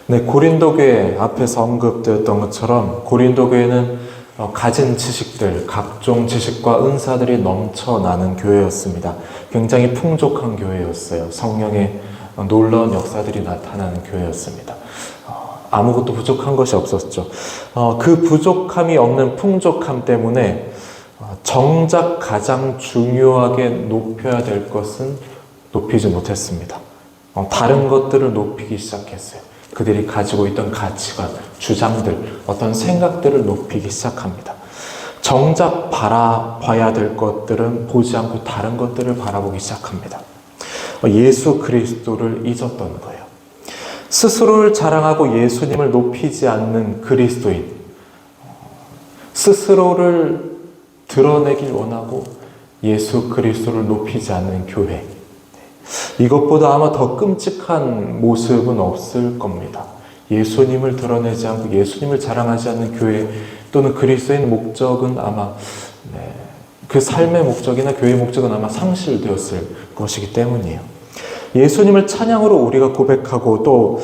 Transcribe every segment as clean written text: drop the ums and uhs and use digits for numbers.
네, 고린도 교회 앞에서 언급되었던 것처럼 고린도 교회는 가진 지식들, 각종 지식과 은사들이 넘쳐나는 교회였습니다. 굉장히 풍족한 교회였어요. 성령의 놀라운 역사들이 나타나는 교회였습니다. 아무것도 부족한 것이 없었죠. 그 부족함이 없는 풍족함 때문에 정작 가장 중요하게 높여야 될 것은 높이지 못했습니다. 다른 것들을 높이기 시작했어요. 그들이 가지고 있던 가치관, 주장들, 어떤 생각들을 높이기 시작합니다. 정작 바라봐야 될 것들은 보지 않고 다른 것들을 바라보기 시작합니다. 예수 그리스도를 잊었던 거예요. 스스로를 자랑하고 예수님을 높이지 않는 그리스도인, 스스로를 드러내길 원하고 예수 그리스도를 높이지 않는 교회, 이것보다 아마 더 끔찍한 모습은 없을 겁니다. 예수님을 드러내지 않고 예수님을 자랑하지 않는 교회 또는 그리스도인 목적은 아마 그 삶의 목적이나 교회의 목적은 아마 상실되었을 것이기 때문이에요. 예수님을 찬양으로 우리가 고백하고 또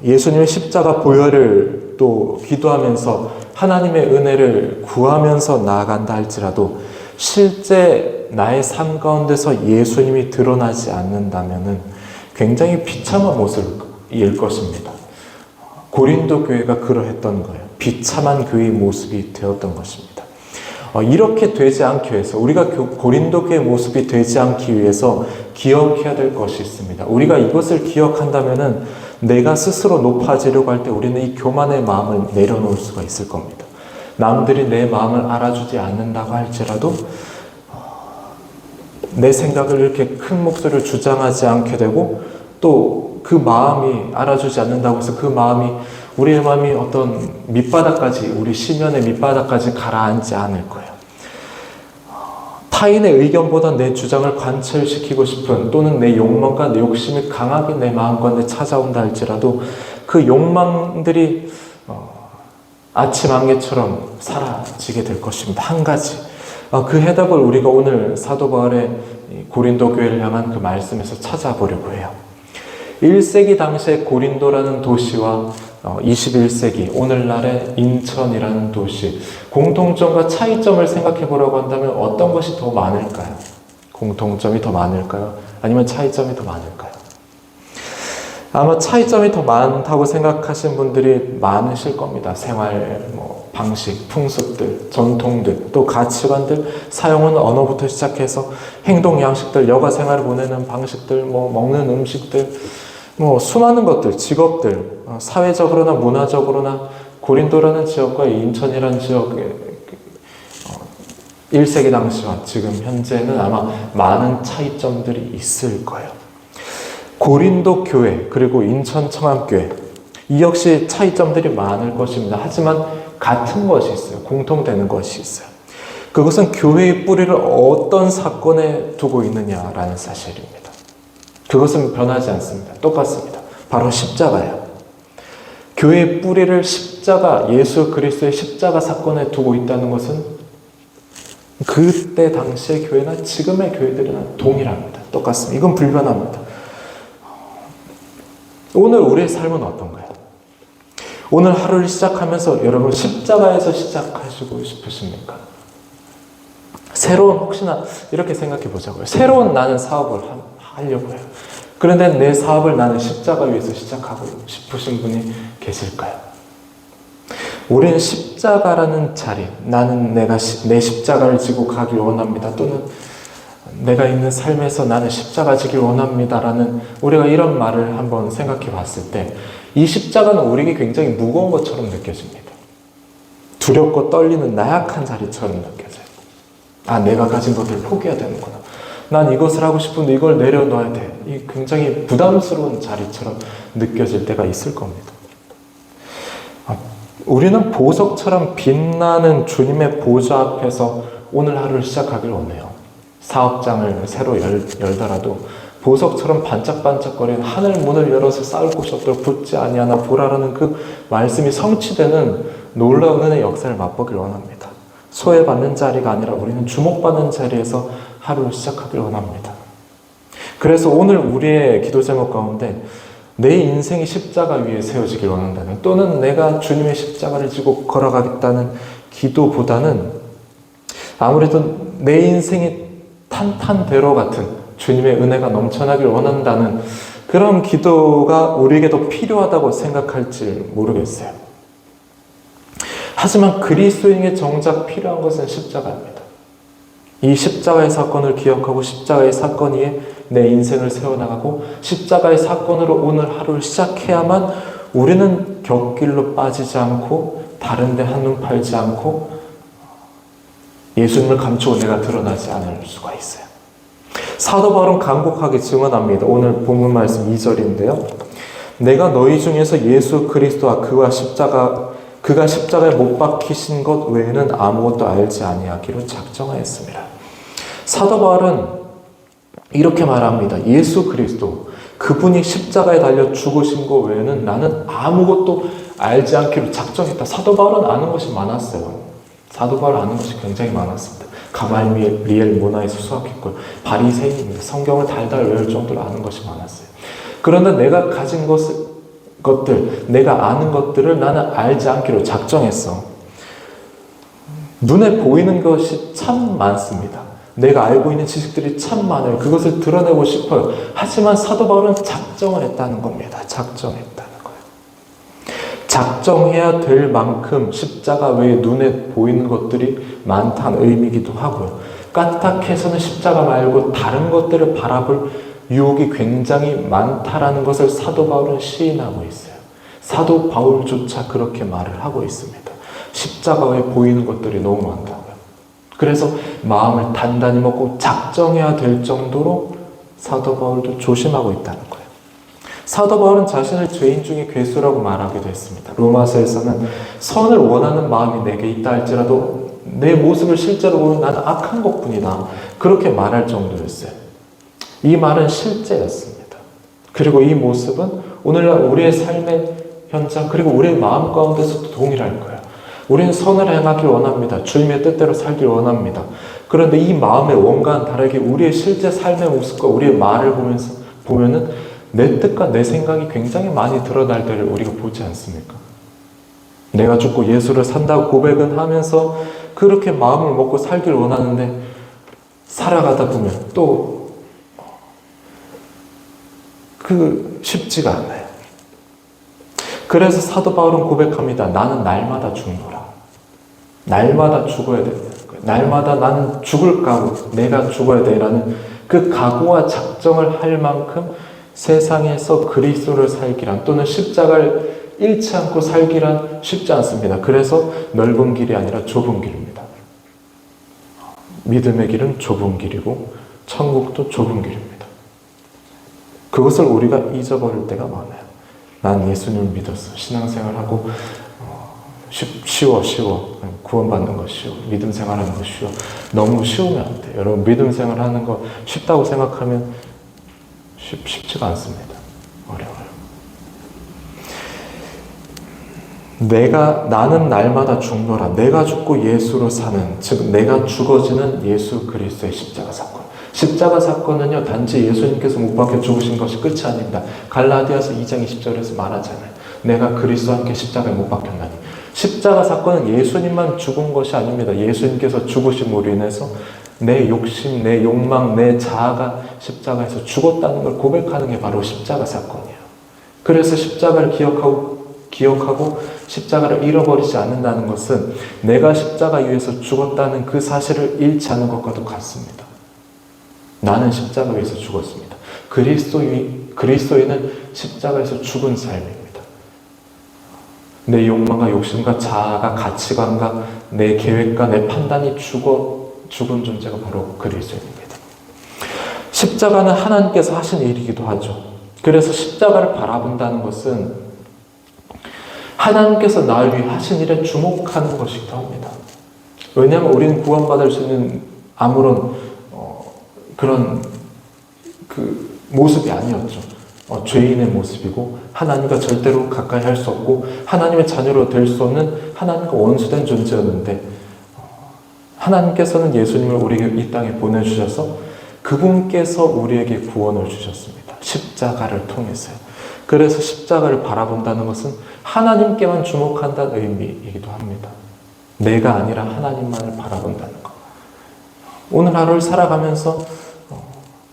예수님의 십자가 보혈을 또 기도하면서 하나님의 은혜를 구하면서 나아간다 할지라도 실제 나의 삶 가운데서 예수님이 드러나지 않는다면 굉장히 비참한 모습일 것입니다. 고린도 교회가 그러했던 거예요. 비참한 교회의 모습이 되었던 것입니다. 이렇게 되지 않기 위해서, 우리가 고린도 교회의 모습이 되지 않기 위해서 기억해야 될 것이 있습니다. 우리가 이것을 기억한다면 내가 스스로 높아지려고 할 때 우리는 이 교만의 마음을 내려놓을 수가 있을 겁니다. 남들이 내 마음을 알아주지 않는다고 할지라도 내 생각을 이렇게 큰 목소리를 주장하지 않게 되고 또 그 마음이 알아주지 않는다고 해서 그 마음이 우리의 마음이 어떤 밑바닥까지, 우리 심연의 밑바닥까지 가라앉지 않을 거예요. 타인의 의견보다 내 주장을 관철시키고 싶은 또는 내 욕망과 내 욕심이 강하게 내 마음 가운데 찾아온다 할지라도 그 욕망들이 아침 안개처럼 사라지게 될 것입니다. 한 가지. 그 해답을 우리가 오늘 사도 바울의 고린도 교회를 향한 그 말씀에서 찾아보려고 해요. 1세기 당시에 고린도라는 도시와 21세기 오늘날의 인천이라는 도시, 공통점과 차이점을 생각해 보라고 한다면 어떤 것이 더 많을까요? 공통점이 더 많을까요? 아니면 차이점이 더 많을까요? 아마 차이점이 더 많다고 생각하신 분들이 많으실 겁니다. 생활 방식, 풍습들, 전통들, 또 가치관들, 사용하는 언어부터 시작해서 행동 양식들, 여가 생활을 보내는 방식들, 먹는 음식들, 수많은 것들, 직업들, 사회적으로나 문화적으로나 고린도라는 지역과 인천이라는 지역의 1세기 당시와 지금 현재는 아마 많은 차이점들이 있을 거예요. 고린도 교회 그리고 인천 청암교회, 이 역시 차이점들이 많을 것입니다. 하지만 같은 것이 있어요. 공통되는 것이 있어요. 그것은 교회의 뿌리를 어떤 사건에 두고 있느냐라는 사실입니다. 그것은 변하지 않습니다. 똑같습니다. 바로 십자가예요. 교회의 뿌리를 십자가, 예수 그리스도의 십자가 사건에 두고 있다는 것은 그때 당시의 교회나 지금의 교회들이나 동일합니다. 똑같습니다. 이건 불변합니다. 오늘 우리의 삶은 어떤가요? 오늘 하루를 시작하면서 여러분 십자가에서 시작하시고 싶으십니까? 새로운, 혹시나 이렇게 생각해 보자고요. 새로운 나는 사업을 하려고 해요. 그런데 내 사업을 나는 십자가 위에서 시작하고 싶으신 분이 계실까요? 우리는 십자가라는 자리, 나는 내 십자가를 지고 가길 원합니다. 또는 내가 있는 삶에서 나는 십자가 지길 원합니다라는, 우리가 이런 말을 한번 생각해 봤을 때 이 십자가는 우리에게 굉장히 무거운 것처럼 느껴집니다. 두렵고 떨리는 나약한 자리처럼 느껴져요. 내가 가진 것들을 포기해야 되는구나. 난 이것을 하고 싶은데 이걸 내려놔야 돼. 이 굉장히 부담스러운 자리처럼 느껴질 때가 있을 겁니다. 우리는 보석처럼 빛나는 주님의 보좌 앞에서 오늘 하루를 시작하길 원해요. 사업장을 새로 열더라도 보석처럼 반짝반짝거리는 하늘 문을 열어서 쌓을 곳이 없도록 붙지 아니하나 보라라는 그 말씀이 성취되는 놀라운 은혜의 역사를 맛보길 원합니다. 소외받는 자리가 아니라 우리는 주목받는 자리에서 하루를 시작하길 원합니다. 그래서 오늘 우리의 기도 제목 가운데 내 인생이 십자가 위에 세워지길 원한다는, 또는 내가 주님의 십자가를 지고 걸어가겠다는 기도보다는 아무래도 내 인생이 탄탄대로 같은 주님의 은혜가 넘쳐나길 원한다는 그런 기도가 우리에게 더 필요하다고 생각할지 모르겠어요. 하지만 그리스도인에게 정작 필요한 것은 십자가입니다. 이 십자가의 사건을 기억하고 십자가의 사건 위에 내 인생을 세워나가고 십자가의 사건으로 오늘 하루를 시작해야만 우리는 곁길로 빠지지 않고 다른 데 한눈 팔지 않고 예수님을 감추고 내가 드러나지 않을 수가 있어요. 사도 바울은 간곡하게 증언합니다. 오늘 본문 말씀 2절인데요. 내가 너희 중에서 예수 그리스도와 그가 십자가에 못 박히신 것 외에는 아무것도 알지 아니하기로 작정하였습니다. 사도 바울은 이렇게 말합니다. 예수 그리스도, 그분이 십자가에 달려 죽으신 것 외에는 나는 아무것도 알지 않기로 작정했다. 사도 바울은 아는 것이 많았어요. 사도 바울 아는 것이 굉장히 많았습니다. 가말리엘 문화에서 수학했고요. 바리새인입니다. 성경을 달달 외울 정도로 아는 것이 많았어요. 그런데 내가 가진 것들, 내가 아는 것들을 나는 알지 않기로 작정했어. 눈에 보이는 것이 참 많습니다. 내가 알고 있는 지식들이 참 많아요. 그것을 드러내고 싶어요. 하지만 사도 바울은 작정을 했다는 겁니다. 작정했다는 거예요. 작정해야 될 만큼 십자가 외에 눈에 보이는 것들이 많다는 의미이기도 하고요. 까딱해서는 십자가 말고 다른 것들을 바라볼 유혹이 굉장히 많다라는 것을 사도 바울은 시인하고 있어요. 사도 바울조차 그렇게 말을 하고 있습니다. 십자가 외에 보이는 것들이 너무 많다고요. 그래서 마음을 단단히 먹고 작정해야 될 정도로 사도 바울도 조심하고 있다는 거예요. 사도 바울은 자신을 죄인 중에 괴수라고 말하기도 했습니다. 로마서에서는 선을 원하는 마음이 내게 있다 할지라도 내 모습을 실제로 보면 나는 악한 것뿐이다. 그렇게 말할 정도였어요. 이 말은 실제였습니다. 그리고 이 모습은 오늘날 우리의 삶의 현장, 그리고 우리의 마음 가운데서도 동일할 거예요. 우리는 선을 행하길 원합니다. 주님의 뜻대로 살길 원합니다. 그런데 이 마음의 원과는 다르게 우리의 실제 삶의 모습과 우리의 말을 보면은 내 뜻과 내 생각이 굉장히 많이 드러날 때를 우리가 보지 않습니까? 내가 죽고 예수를 산다고 고백은 하면서 그렇게 마음을 먹고 살길 원하는데 살아가다 보면 또 쉽지가 않아요. 그래서 사도 바울은 고백합니다. 나는 날마다 죽노라. 날마다 죽어야 된다는 거예요. 날마다 나는 죽을 각오, 내가 죽어야 돼라는 그 각오와 작정을 할 만큼 세상에서 그리스도를 살기란, 또는 십자가를 잃지 않고 살기란 쉽지 않습니다. 그래서 넓은 길이 아니라 좁은 길입니다. 믿음의 길은 좁은 길이고 천국도 좁은 길입니다. 그것을 우리가 잊어버릴 때가 많아요. 난 예수님을 믿었어. 신앙생활하고 쉬워. 구원받는 거 쉬워. 믿음 생활하는 거 쉬워. 너무 쉬우면 안 돼요. 여러분, 믿음 생활하는 거 쉽다고 생각하면 쉽지가 않습니다. 어려워요. 나는 날마다 죽노라. 내가 죽고 예수로 사는, 즉 내가 죽어지는 예수 그리스도의 십자가 사건. 십자가 사건은요, 단지 예수님께서 못 박혀 죽으신 것이 끝이 아닙니다. 갈라디아서 2장 20절에서 말하잖아요. 내가 그리스도와 함께 십자가에 못 박혔나니. 십자가 사건은 예수님만 죽은 것이 아닙니다. 예수님께서 죽으심으로 인해서 내 욕심, 내 욕망, 내 자아가 십자가에서 죽었다는 걸 고백하는 게 바로 십자가 사건이에요. 그래서 십자가를 기억하고 십자가를 잃어버리지 않는다는 것은 내가 십자가 위에서 죽었다는 그 사실을 잃지 않는 것과도 같습니다. 나는 십자가 위에서 죽었습니다. 그리스도인은 십자가에서 죽은 삶입니다. 내 욕망과 욕심과 자아가, 가치관과 내 계획과 내 판단이 죽은 존재가 바로 그리스도입니다. 십자가는 하나님께서 하신 일이기도 하죠. 그래서 십자가를 바라본다는 것은 하나님께서 나를 위해 하신 일에 주목하는 것이기도 합니다. 왜냐하면 우리는 구원받을 수 있는 아무런 그런 모습이 아니었죠. 죄인의 모습이고 하나님과 절대로 가까이 할 수 없고 하나님의 자녀로 될 수 없는 하나님과 원수된 존재였는데 하나님께서는 예수님을 우리에게 이 땅에 보내주셔서 그분께서 우리에게 구원을 주셨습니다. 십자가를 통해서요. 그래서 십자가를 바라본다는 것은 하나님께만 주목한다는 의미이기도 합니다. 내가 아니라 하나님만을 바라본다는 것. 오늘 하루를 살아가면서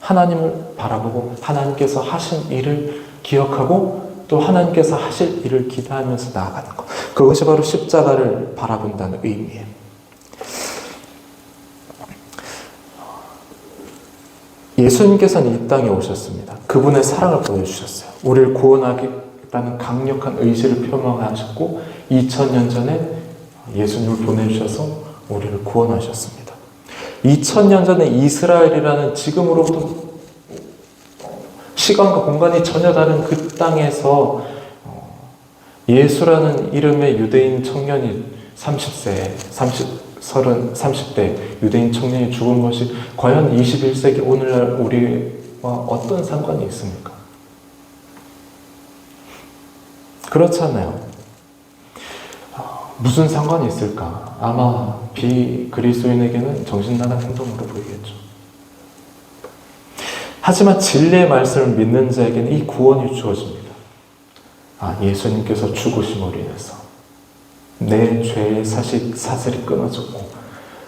하나님을 바라보고 하나님께서 하신 일을 기억하고 또 하나님께서 하실 일을 기대하면서 나아가는 것. 그것이 바로 십자가를 바라본다는 의미예요. 예수님께서는 이 땅에 오셨습니다. 그분의 사랑을 보여주셨어요. 우리를 구원하겠다는 강력한 의지를 표명하셨고 2000년 전에 예수님을 보내주셔서 우리를 구원하셨습니다. 2000년 전에 이스라엘이라는 지금으로부터 시간과 공간이 전혀 다른 그 땅에서 예수라는 이름의 유대인 청년이 30대 유대인 청년이 죽은 것이 과연 21세기 오늘날 우리와 어떤 상관이 있습니까? 그렇잖아요. 무슨 상관이 있을까? 아마 비그리스도인에게는 정신나간 행동으로 보이겠죠. 하지만 진리의 말씀을 믿는 자에게는 이 구원이 주어집니다. 예수님께서 죽으심으로 인해서 내 죄의 사슬이 끊어졌고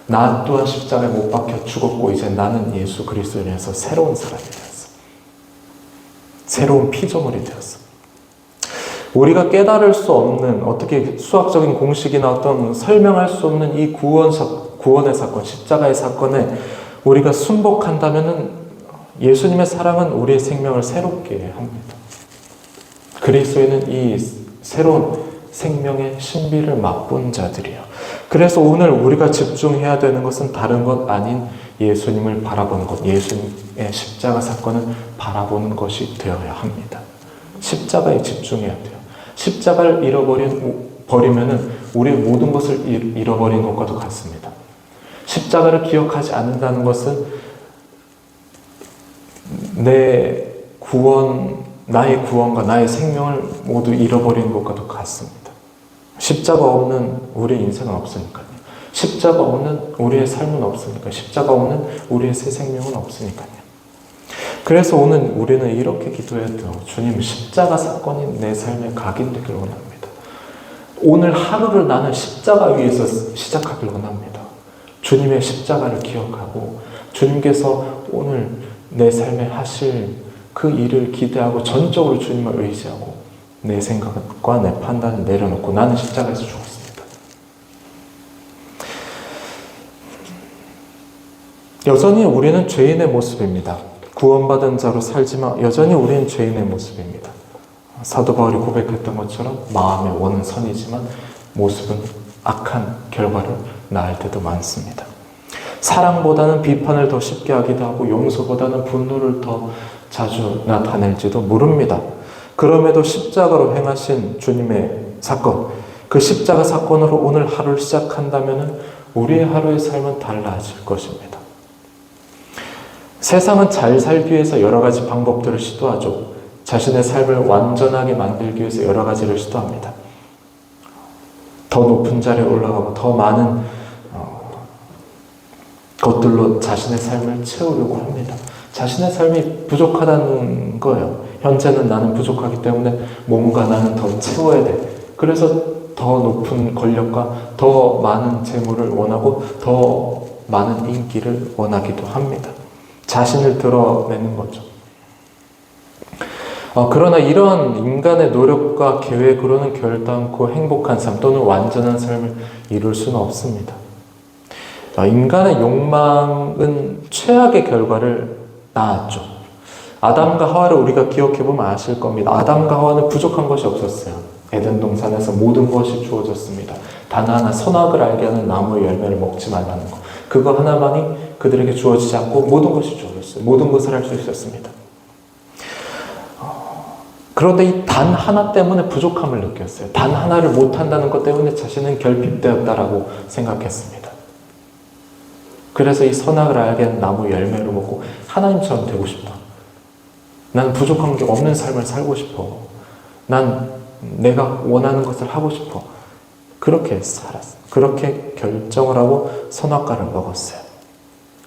나 또한 십자가에 못 박혀 죽었고 이제 나는 예수 그리스도로 인해서 새로운 사람이 되었어. 새로운 피조물이 되었어. 우리가 깨달을 수 없는 어떻게 수학적인 공식이나 어떤 설명할 수 없는 이 구원의 사건, 십자가의 사건에 우리가 순복한다면 예수님의 사랑은 우리의 생명을 새롭게 합니다. 그리스도인은 이 새로운 생명의 신비를 맛본 자들이요. 그래서 오늘 우리가 집중해야 되는 것은 다른 것 아닌 예수님을 바라보는 것, 예수님의 십자가 사건을 바라보는 것이 되어야 합니다. 십자가에 집중해야 돼요. 십자가를 버리면은 우리의 모든 것을 잃어버린 것과도 같습니다. 십자가를 기억하지 않는다는 것은 나의 구원과 나의 생명을 모두 잃어버린 것과도 같습니다. 십자가 없는 우리의 인생은 없으니까요. 십자가 없는 우리의 삶은 없으니까. 십자가 없는 우리의 새 생명은 없으니까요. 그래서 오늘 우리는 이렇게 기도해야 돼요. 주님, 십자가 사건이 내 삶에 각인되길 원합니다. 오늘 하루를 나는 십자가 위에서 시작하길 원합니다. 주님의 십자가를 기억하고 주님께서 오늘 내 삶에 하실 그 일을 기대하고 전적으로 주님을 의지하고 내 생각과 내 판단을 내려놓고 나는 십자가에서 죽었습니다. 여전히 우리는 죄인의 모습입니다. 구원받은 자로 살지만 여전히 우리는 죄인의 모습입니다. 사도 바울이 고백했던 것처럼 마음의 원은 선이지만 모습은 악한 결과를 낳을 때도 많습니다. 사랑보다는 비판을 더 쉽게 하기도 하고 용서보다는 분노를 더 자주 나타낼지도 모릅니다. 그럼에도 십자가로 행하신 주님의 사건, 그 십자가 사건으로 오늘 하루를 시작한다면 우리의 하루의 삶은 달라질 것입니다. 세상은 잘 살기 위해서 여러 가지 방법들을 시도하죠. 자신의 삶을 완전하게 만들기 위해서 여러 가지를 시도합니다. 더 높은 자리에 올라가고 더 많은 것들로 자신의 삶을 채우려고 합니다. 자신의 삶이 부족하다는 거예요. 현재는 나는 부족하기 때문에 뭔가 나는 더 채워야 돼. 그래서 더 높은 권력과 더 많은 재물을 원하고 더 많은 인기를 원하기도 합니다. 자신을 드러내는 거죠. 그러나 이러한 인간의 노력과 계획으로는 결단코 행복한 삶 또는 완전한 삶을 이룰 수는 없습니다. 인간의 욕망은 최악의 결과를 낳았죠. 아담과 하와를 우리가 기억해보면 아실 겁니다. 아담과 하와는 부족한 것이 없었어요. 에덴 동산에서 모든 것이 주어졌습니다. 단 하나 선악을 알게 하는 나무의 열매를 먹지 말라는 것. 그거 하나만이 그들에게 주어지지 않고 모든 것이 주어졌어요. 모든 것을 할 수 있었습니다. 그런데 이 단 하나 때문에 부족함을 느꼈어요. 단 하나를 못한다는 것 때문에 자신은 결핍되었다라고 생각했습니다. 그래서 이 선악을 알게 하는 나무 열매를 먹고 하나님처럼 되고 싶다. 난 부족한 게 없는 삶을 살고 싶어. 난 내가 원하는 것을 하고 싶어. 그렇게 살았어요. 그렇게 결정을 하고 선악과를 먹었어요.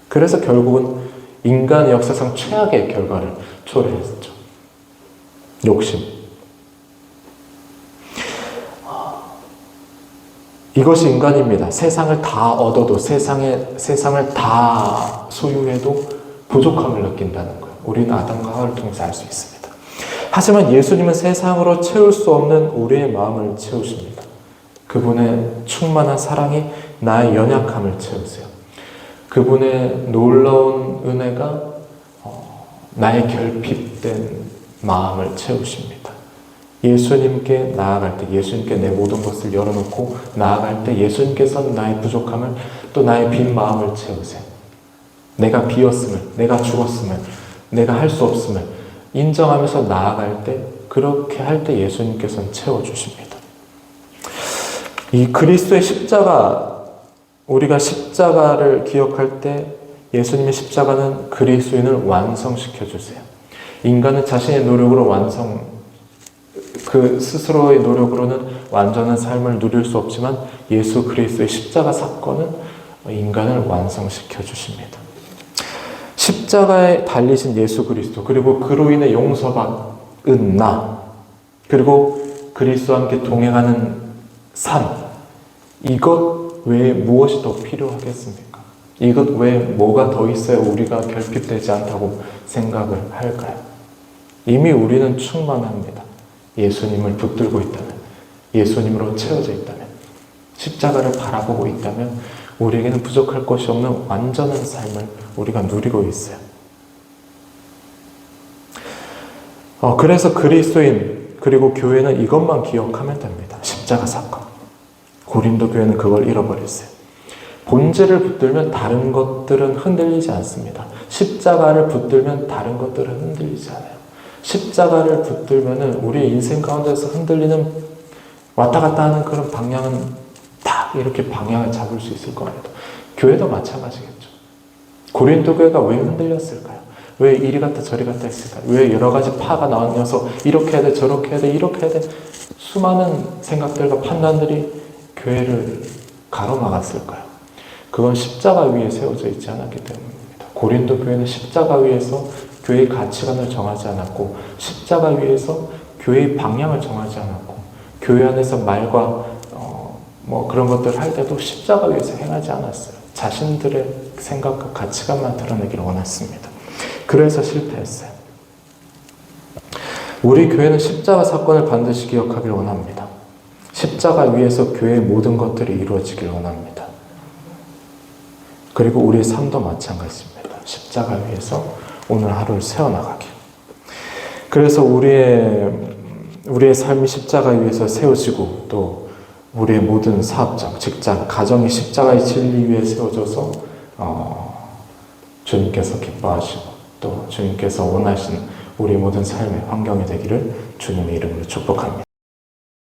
그래서 결국은 인간의 역사상 최악의 결과를 초래했죠. 욕심. 이것이 인간입니다. 세상을 다 얻어도 세상을 다 소유해도 부족함을 느낀다는 거예요. 우리는 아담과 하와를 통해서 알 수 있습니다. 하지만 예수님은 세상으로 채울 수 없는 우리의 마음을 채우십니다. 그분의 충만한 사랑이 나의 연약함을 채우세요. 그분의 놀라운 은혜가 나의 결핍된 마음을 채우십니다. 예수님께 나아갈 때, 예수님께 내 모든 것을 열어놓고 나아갈 때 예수님께서는 나의 부족함을, 또 나의 빈 마음을 채우세요. 내가 비었음을, 내가 죽었음을, 내가 할 수 없음을 인정하면서 나아갈 때, 그렇게 할 때 예수님께서는 채워주십니다. 이 그리스도의 십자가, 우리가 십자가를 기억할 때 예수님의 십자가는 그리스도인을 완성시켜 주세요. 인간은 자신의 노력으로 그 스스로의 노력으로는 완전한 삶을 누릴 수 없지만 예수 그리스도의 십자가 사건은 인간을 완성시켜 주십니다. 십자가에 달리신 예수 그리스도, 그리고 그로 인해 용서받은 나, 그리고 그리스도와 함께 동행하는 삶, 이것 외에 무엇이 더 필요하겠습니까? 이것 외에 뭐가 더 있어야 우리가 결핍되지 않다고 생각을 할까요? 이미 우리는 충만합니다. 예수님을 붙들고 있다면, 예수님으로 채워져 있다면, 십자가를 바라보고 있다면 우리에게는 부족할 것이 없는 완전한 삶을 우리가 누리고 있어요. 그래서 그리스도인 그리고 교회는 이것만 기억하면 됩니다. 십자가 사건. 고린도 교회는 그걸 잃어버렸어요. 본질을 붙들면 다른 것들은 흔들리지 않습니다. 십자가를 붙들면 다른 것들은 흔들리지 않아요. 십자가를 붙들면은 우리의 인생 가운데서 흔들리는 왔다 갔다 하는 그런 방향은 딱 이렇게 방향을 잡을 수 있을 겁니다. 교회도 마찬가지겠죠. 고린도 교회가 왜 흔들렸을까요? 왜 이리 갔다 저리 갔다 했을까요? 왜 여러 가지 파가 나뉘어서 이렇게 해야 돼, 저렇게 해야 돼, 이렇게 해야 돼, 수많은 생각들과 판단들이 교회를 가로막았을까요? 그건 십자가 위에 세워져 있지 않았기 때문입니다. 고린도 교회는 십자가 위에서 교회의 가치관을 정하지 않았고, 십자가 위에서 교회의 방향을 정하지 않았고, 교회 안에서 말과 그런 것들을 할 때도 십자가 위에서 행하지 않았어요. 자신들의 생각과 가치관만 드러내기를 원했습니다. 그래서 실패했어요. 우리 교회는 십자가 사건을 반드시 기억하길 원합니다. 십자가 위에서 교회의 모든 것들이 이루어지길 원합니다. 그리고 우리의 삶도 마찬가지입니다. 십자가 위에서 오늘 하루를 세워나가길. 그래서 우리의 삶이 십자가 위에서 세워지고, 또 우리의 모든 사업장, 직장, 가정이 십자가의 진리 위에 세워져서 주님께서 기뻐하시고 또 주님께서 원하시는 우리 모든 삶의 환경이 되기를 주님의 이름으로 축복합니다.